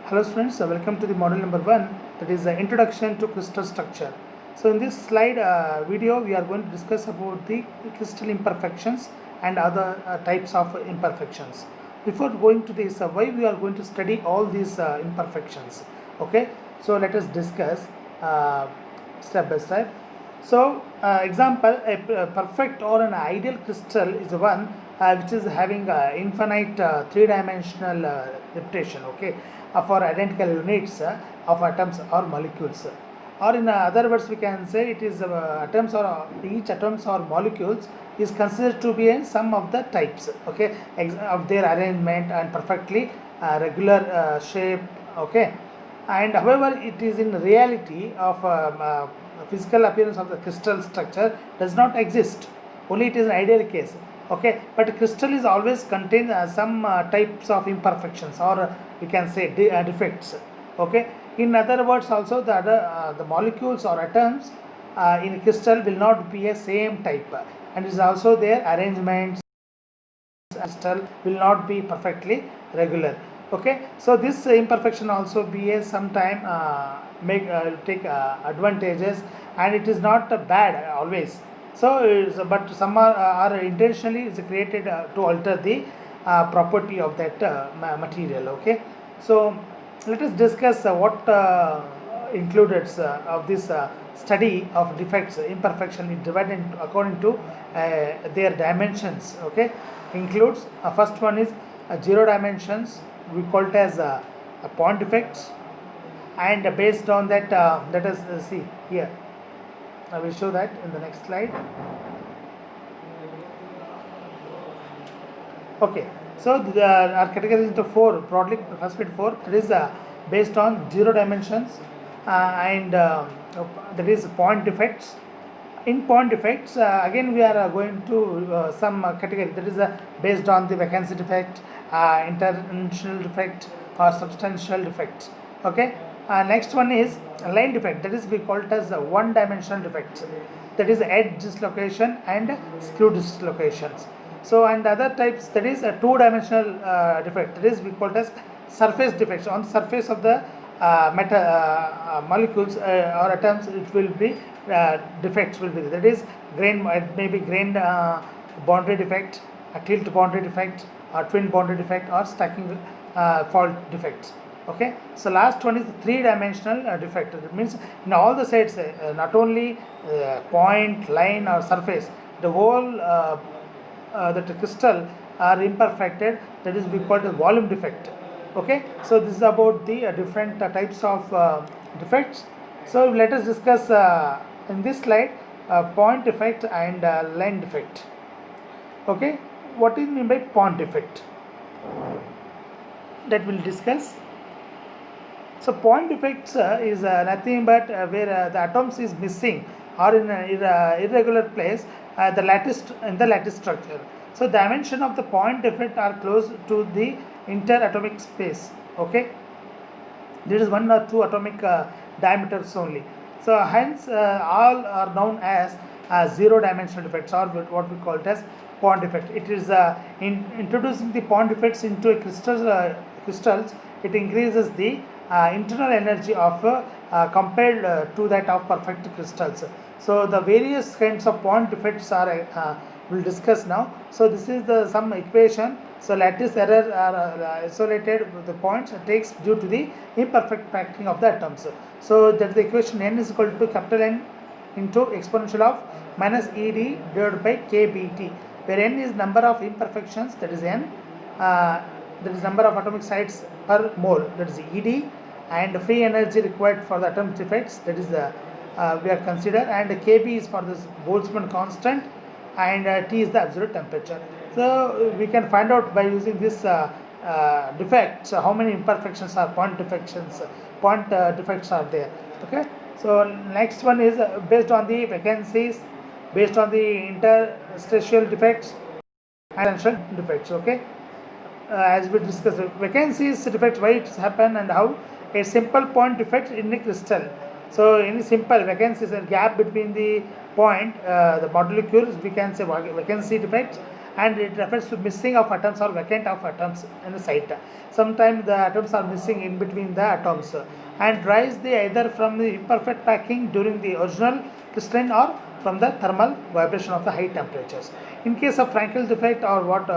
Hello students, welcome to the module number 1, that is the introduction to crystal structure. So in this slide video we are going to discuss about the crystal imperfections and other types of imperfections. Before going to this, why we are going to study all these imperfections. Okay, so let us discuss step by step. So example, a perfect or an ideal crystal is one which is having infinite three-dimensional representation, okay, for identical units of atoms or molecules. Or in other words, we can say it is atoms or each atoms or molecules is considered to be a sum of the types, okay, of their arrangement and perfectly regular shape, okay. And however, it is in reality of physical appearance of the crystal structure does not exist. Only it is an ideal case, okay. But crystal is always contain some types of imperfections, or we can say defects, okay. In other words, also the molecules or atoms in crystal will not be a same type, and is also their arrangements crystal will not be perfectly regular, okay. So this imperfection also be a sometime take advantages, and it is not bad always. So but some are intentionally is created to alter the property of that material, okay. So let us discuss what included of this study of defects imperfection is divided according to their dimensions, okay. Includes first one is zero dimensions, we call it as point defects, and based on that let us see here. I will show that in the next slide. Okay, so are categorized into four, broadly classified four. That is based on zero dimensions and that is point defects. In point defects, again we are going to some category, that is based on the vacancy defect, intentional defect, or substantial defect, okay. Next one is line defect, that is we call it as one dimensional defects, that is edge dislocation and screw dislocations. So and other types, that is a two dimensional defect, that is we call it as surface defects. On the surface of the molecules or atoms, it will be defects will be, that is grain, it may be grain boundary defect, a tilt boundary defect, or twin boundary defect, or stacking fault defects, okay. So last one is the three-dimensional defect. That means in all the sides, not only point, line, or surface, the whole that crystal are imperfected, that is we call it volume defect, okay. So this is about the different types of defects. So let us discuss in this slide point defect and line defect, okay. What is mean by point defect, that we'll discuss. So point defects is nothing but where the atoms is missing or in an irregular place the lattice in the lattice structure. So dimension of the point defect are close to the interatomic space, okay. There is one or two atomic diameters only. So hence all are known as zero dimensional defects, or what we call it as point defect. It is introducing the point defects into a crystals. It increases the internal energy of compared to that of perfect crystals. So the various kinds of point defects are we'll discuss now. So this is the some equation. So lattice error are isolated with the points takes due to the imperfect packing of the atoms. So that the equation n is equal to capital N into exponential of minus ED divided by KBT, where n is number of imperfections, that is n, that is number of atomic sites per mole, that is ED, and free energy required for the atomic defects, that is the we are considered, and Kb is for this Boltzmann constant, and T is the absolute temperature. So we can find out by using this defects how many imperfections are point defections, defects are there, okay. So next one is based on the vacancies, based on the interstitial defects and essential defects, okay. As we discussed, vacancies defect, why it happen and how. A simple point defect in a crystal. So any simple vacancies, a gap between the point, the molecules, we can say vacancy defect, and it refers to missing of atoms or vacant of atoms in the site. Sometimes the atoms are missing in between the atoms and derives the either from the imperfect packing during the original crystalline or from the thermal vibration of the high temperatures. In case of Frankel defect or what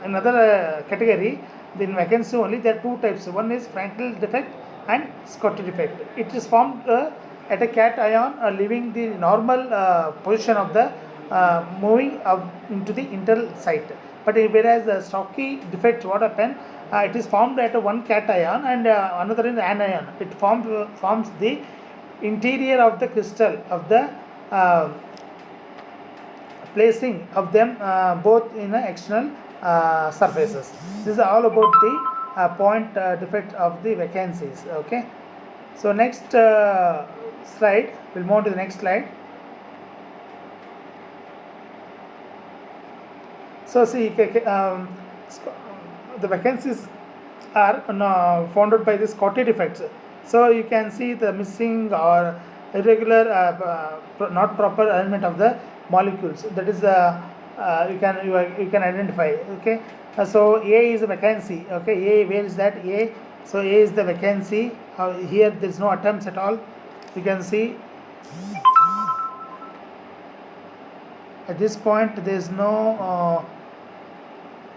another category, in vacancy only there are two types. One is Frankel defect and Scotty defect. It is formed at a cation leaving the normal position of the moving into the internal site. But whereas the Stokes defect, what happen? It is formed at one cation and another in anion. It forms the interior of the crystal of the placing of them both in external surfaces. This is all about the point defect of the vacancies. Okay. So next slide, we'll move on to the next slide. So see, the vacancies are founded by the Scotty defects. So you can see the missing or irregular, not proper arrangement of the molecules. That is you can identify. Okay. So A is a vacancy. Okay. A, where is that A? So A is the vacancy. Here there is no atoms at all. You can see at this point there is no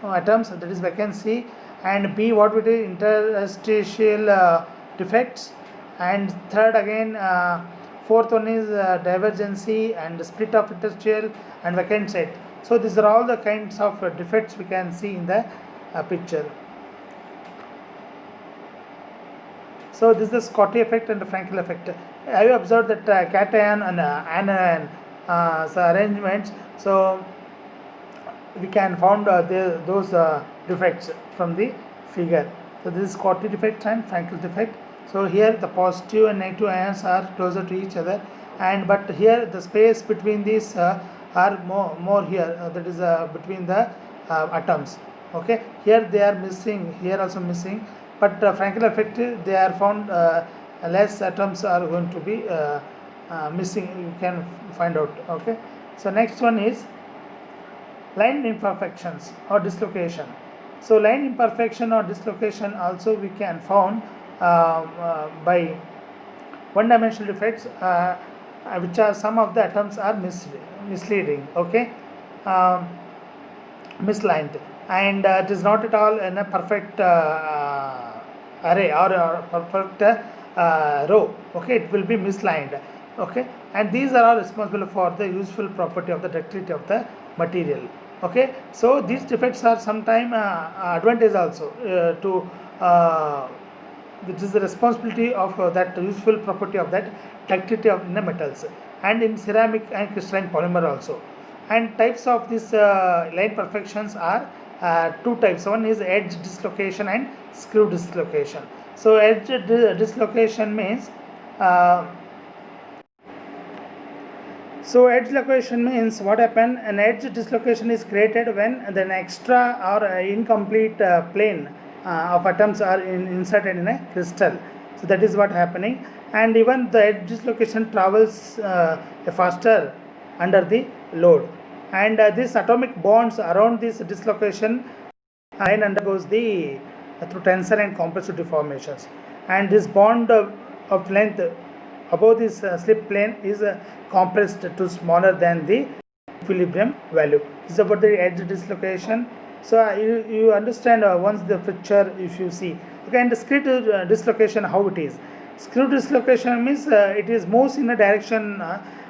atoms, that is vacancy. And B, what we do, interstitial defects. And third again, fourth one is divergency and split of interstitial and vacant set. So these are all the kinds of defects we can see in the picture. So this is the Scotty effect and the Frankel effect. Have you observed that cation and anion arrangements? So we can found those defects from the figure. So this is Scotty defect and Frankel defect. So here the positive and negative ions are closer to each other, and but here the space between these are more here. That is between the atoms. Okay, here they are missing. Here also missing. But Frankel effect, they are found less atoms are going to be missing. You can find out. Okay. So next one is line imperfections or dislocation. So line imperfection or dislocation also we can found by one-dimensional defects, which are some of the atoms are misleading. Okay, mislined, and it is not at all in a perfect array or perfect row. Okay, it will be mislined. Okay, and these are all responsible for the useful property of the ductility of the material. Okay, so these defects are sometime advantage also to which is the responsibility of that useful property of that ductility of in the metals and in ceramic and crystalline polymer also. And types of these line perfections are two types. One is edge dislocation and screw dislocation. So edge dislocation means what happen? An edge dislocation is created when an extra or incomplete plane of atoms are inserted in a crystal. So that is what happening, and even the edge dislocation travels faster under the load, and these atomic bonds around this dislocation line undergoes the through tensor and compressive deformations, and this bond of length above this slip plane is compressed to smaller than the equilibrium value. This is about the edge dislocation. So you understand once the picture if you see. Okay, and the screw dislocation, how it is. Screw dislocation means it is moves in a direction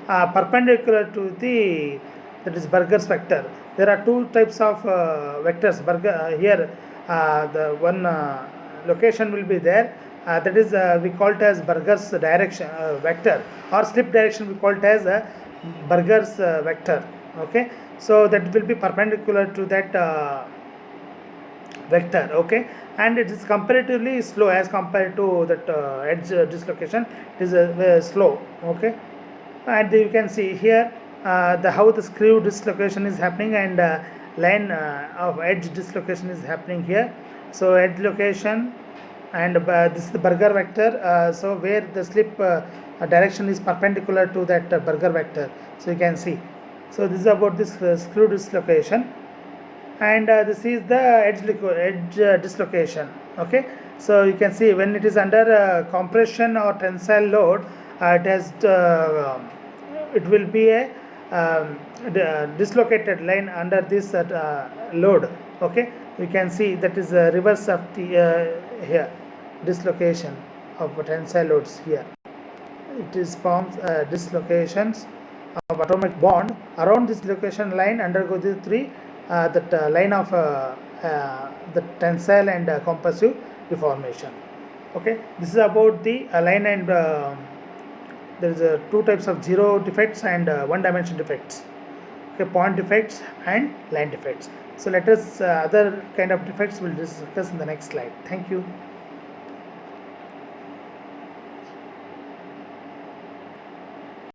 perpendicular to the, that is Burger's vector. There are two types of vectors. Here the one location will be there. That is we call it as Burger's direction vector, or slip direction we call it as Burger's vector. Okay, so that will be perpendicular to that vector. Okay, and it is comparatively slow as compared to that edge dislocation. It is slow. Okay, and you can see here how the screw dislocation is happening, and line of edge dislocation is happening here. So edge location, and this is the Burger vector. So where the slip direction is perpendicular to that Burger vector. So you can see. So this is about this screw dislocation. and this is the edge dislocation. Okay, so you can see when it is under compression or tensile load, it will be a dislocated line under this load. Okay, you can see that is the reverse of the here dislocation of tensile loads here. It is forms dislocations of atomic bond around this dislocation line undergo the three that line of the tensile and compressive deformation. Okay, this is about the line and there is two types of zero defects and one dimension defects. Okay, point defects and line defects. So let us other kind of defects we'll discuss in the next slide. Thank you.